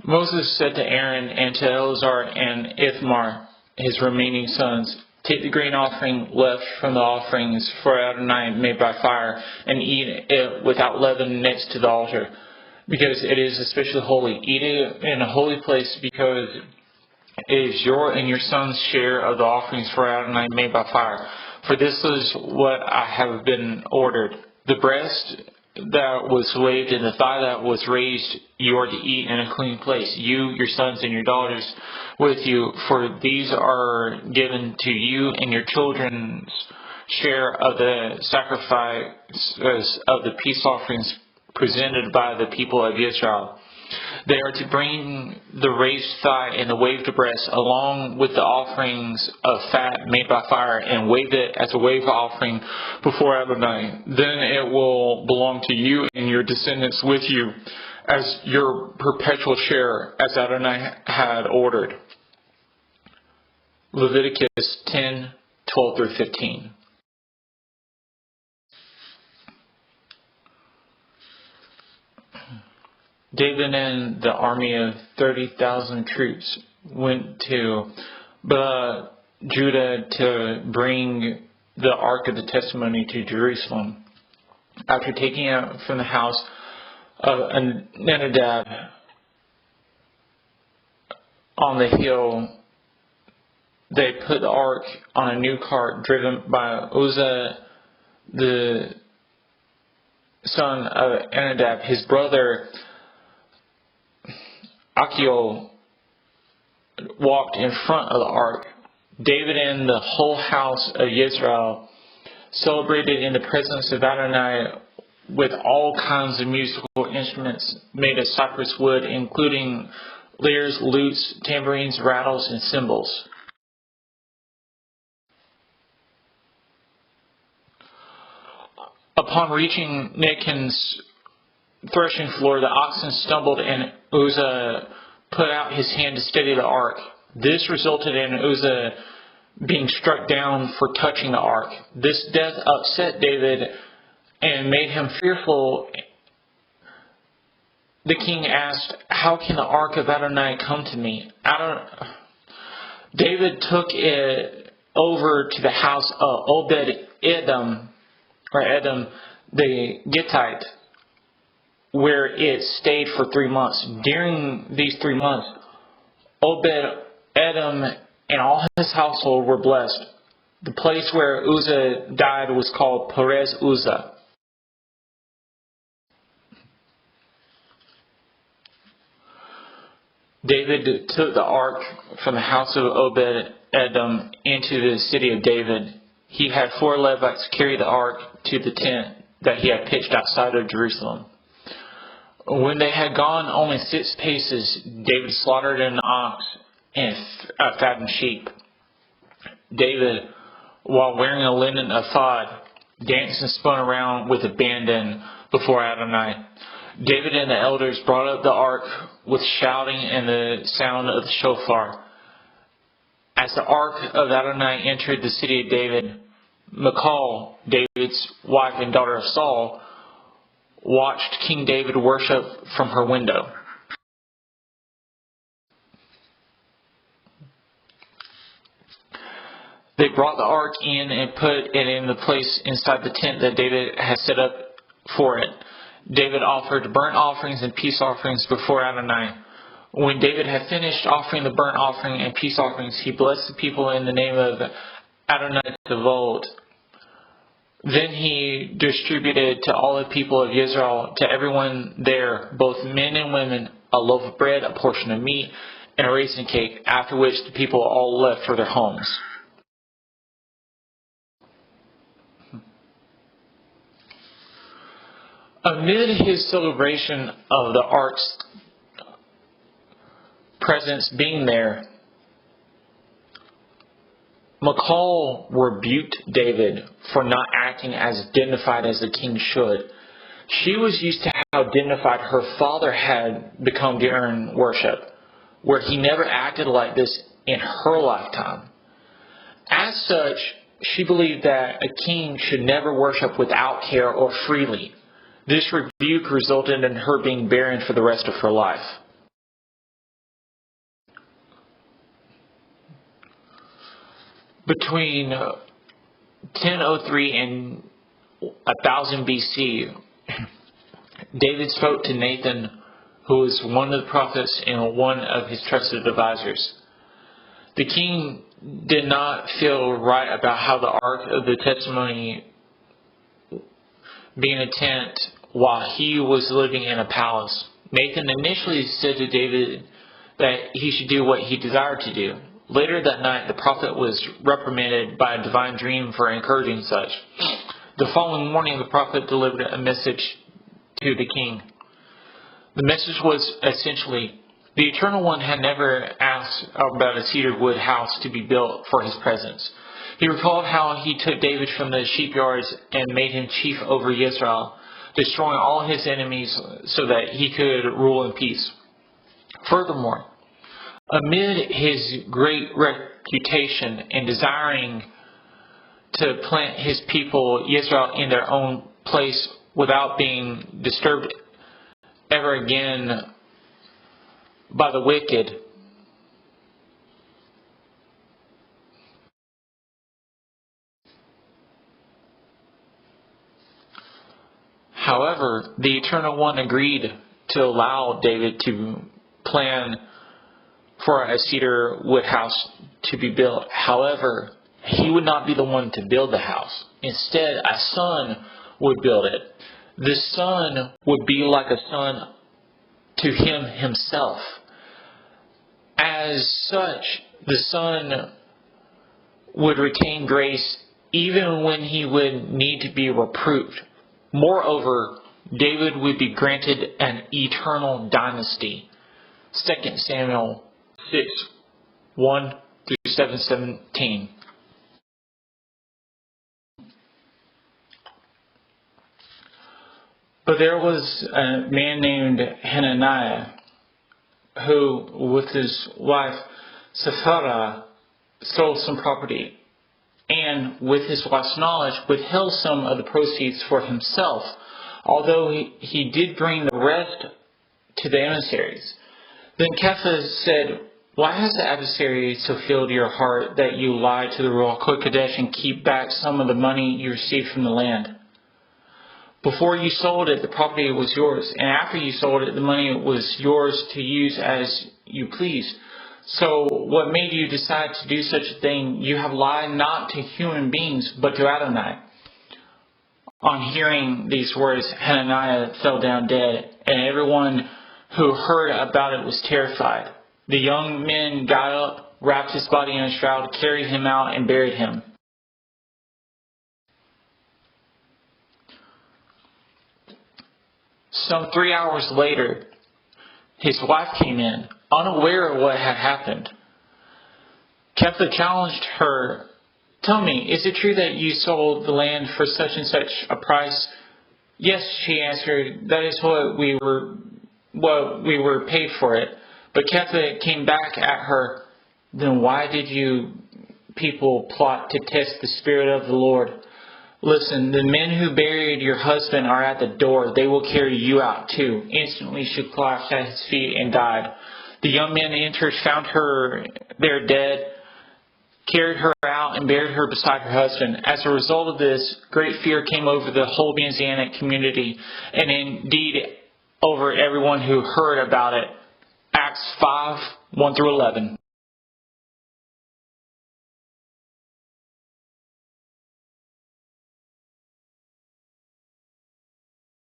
Moses said to Aaron and to Eleazar and Ithamar, his remaining sons, "Take the grain offering left from the offerings for Adonai made by fire, and eat it without leaven next to the altar, because it is especially holy. Eat it in a holy place, because it is your and your son's share of the offerings for Adonai made by fire. For this is what I have been ordered. The breast that was waved and the thigh that was raised you are to eat in a clean place, you, your sons, and your daughters with you, for these are given to you and your children's share of the sacrifices of the peace offerings presented by the people of Israel. They are to bring the raised thigh and the waved breast along with the offerings of fat made by fire, and wave it as a wave offering before Adonai. Then it will belong to you and your descendants with you as your perpetual share, as Adonai had ordered." Leviticus 10:12-15. David and the army of 30,000 troops went to Judah to bring the Ark of the Testimony to Jerusalem. After taking it from the house of Abinadab on the hill, they put the Ark on a new cart driven by Uzzah, the son of Abinadab. His brother Achio walked in front of the ark. David and the whole house of Israel celebrated in the presence of Adonai with all kinds of musical instruments made of cypress wood, including lyres, lutes, tambourines, rattles, and cymbals. Upon reaching Nichan's threshing floor, the oxen stumbled and Uzzah put out his hand to steady the ark. This resulted in Uzzah being struck down for touching the ark. This death upset David and made him fearful. The king asked, "How can the ark of Adonai come to me?" David took it over to the house of Obed Edom the Gittite, where it stayed for 3 months. During these 3 months, Obed-Edom and all his household were blessed. The place where Uzzah died was called Perez Uzzah. David took the ark from the house of Obed-Edom into the city of David. He had 4 Levites carry the ark to the tent that he had pitched outside of Jerusalem. When they had gone only 6 paces, David slaughtered an ox and a fattened sheep. David, while wearing a linen ephod, danced and spun around with abandon before Adonai. David and the elders brought up the ark with shouting and the sound of the shofar. As the ark of Adonai entered the city of David, Michal, David's wife and daughter of Saul, watched King David worship from her window. They brought the ark in and put it in the place inside the tent that David had set up for it. David offered burnt offerings and peace offerings before Adonai. When David had finished offering the burnt offering and peace offerings, he blessed the people in the name of Adonai Tevot. Then he distributed to all the people of Israel, to everyone there, both men and women, a loaf of bread, a portion of meat, and a raisin cake, after which the people all left for their homes. Amid his celebration of the ark's presence being there, Michal rebuked David for not acting as dignified as the king should. She was used to how dignified her father had become during worship, where he never acted like this in her lifetime. As such, she believed that a king should never worship without care or freely. This rebuke resulted in her being barren for the rest of her life. Between 1003 and 1000 BC, David spoke to Nathan, who was one of the prophets and one of his trusted advisors. The king did not feel right about how the Ark of the Testimony being a tent while he was living in a palace. Nathan initially said to David that he should do what he desired to do. Later that night, the prophet was reprimanded by a divine dream for encouraging such. The following morning, the prophet delivered a message to the king. The message was essentially, the Eternal One had never asked about a cedar wood house to be built for his presence. He recalled how he took David from the sheepyards and made him chief over Israel, destroying all his enemies so that he could rule in peace. Furthermore, amid his great reputation and desiring to plant his people Israel in their own place without being disturbed ever again by the wicked, however, the Eternal One agreed to allow David to plan for a cedar wood house to be built. However, he would not be the one to build the house. Instead, a son would build it. The son would be like a son to him himself. As such, the son would retain grace even when he would need to be reproved. Moreover, David would be granted an eternal dynasty. 2 Samuel 6, 1 through 7:17. But there was a man named Hananiah who, with his wife Sefira, stole some property, and with his wife's knowledge withheld some of the proceeds for himself, although he did bring the rest to the emissaries. Then Kepha said, "Why has the adversary so filled your heart that you lie to the royal Kodesh and keep back some of the money you received from the land? Before you sold it, the property was yours, and after you sold it, the money was yours to use as you pleased. So what made you decide to do such a thing? You have lied not to human beings, but to Adonai." On hearing these words, Hananiah fell down dead, and everyone who heard about it was terrified. The young men got up, wrapped his body in a shroud, carried him out, and buried him. Some 3 hours later, his wife came in, unaware of what had happened. Kepha challenged her, "Tell me, is it true that you sold the land for such and such a price?" "Yes," she answered, "that is what we were paid for it." But Kepha came back at her, "Then why did you people plot to test the Spirit of the Lord? Listen, the men who buried your husband are at the door. They will carry you out too." Instantly she collapsed at his feet and died. The young men entered, found her there dead, carried her out, and buried her beside her husband. As a result of this, great fear came over the whole Messianic community, and indeed over everyone who heard about it. Acts 5, 1 through 11.